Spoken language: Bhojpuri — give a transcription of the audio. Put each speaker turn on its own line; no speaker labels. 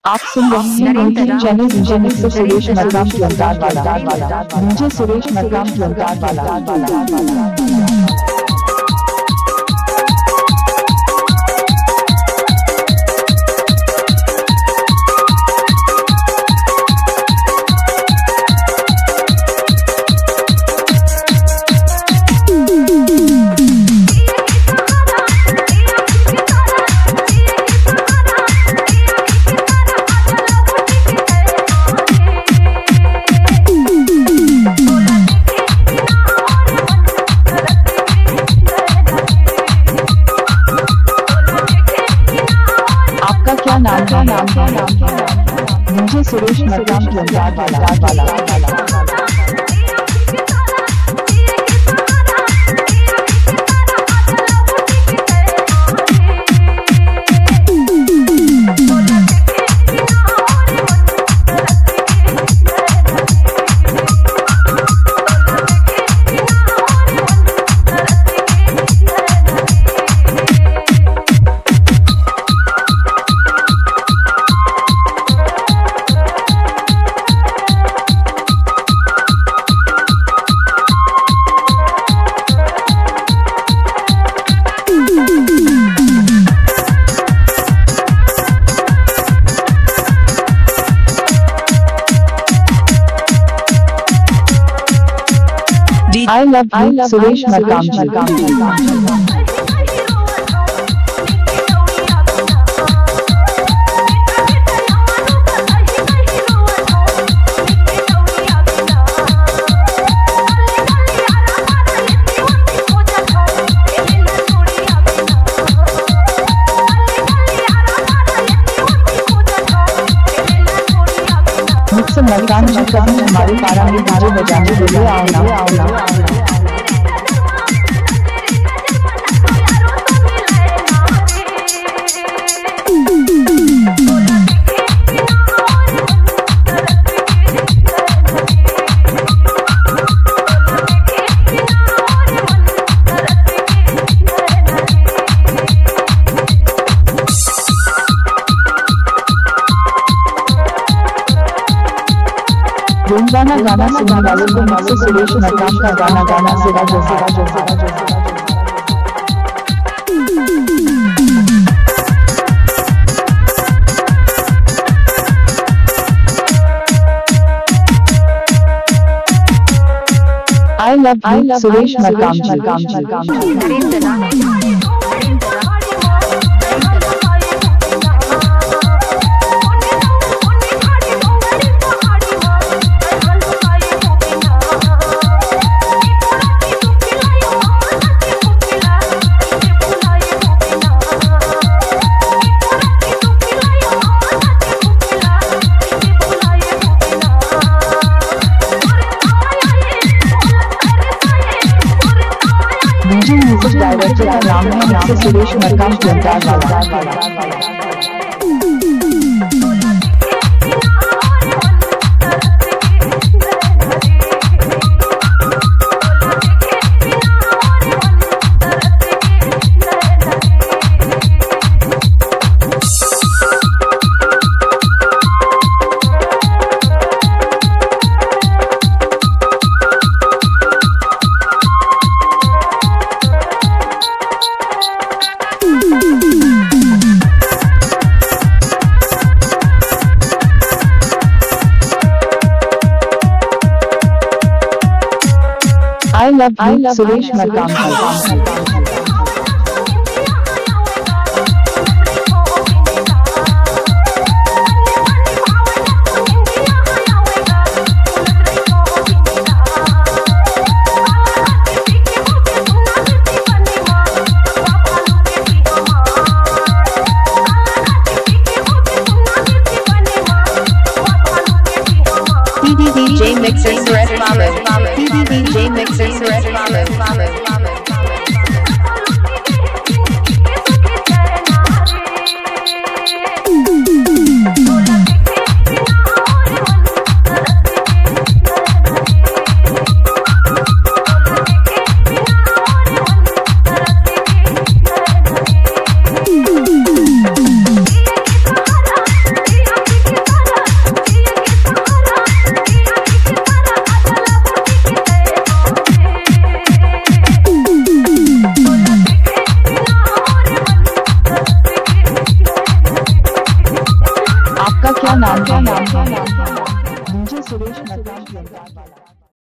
आप सुन रहे हैं चैनल जेनिक से सुरेश मरकाम की अंदाज वाला मुझे सुरेश मरकाम की अंदाज वाला। क्या नाम है मुझे सुरेश मरकाम की अंदाज वाला। I love सुरेश मरकाम जी। मुझसे मरकाम जी कभी हमारे पारा में बारे बजाने के लिए आओ। गाना सुनने वालों को मुझसे सुरेश मरकाम का गाना जैसा I love सुरेश मरकाम जी। म्यूजिक डायरेक्टर का नाम है मुझसे सुरेश मरकाम की अंदाज वाला। I love सुरेश मरकाम जी।
DJ Mixer Suresh Babu. DJ Mixer Suresh Babu.
आपका क्या नाम है? डीजे सुरेश मक्काम।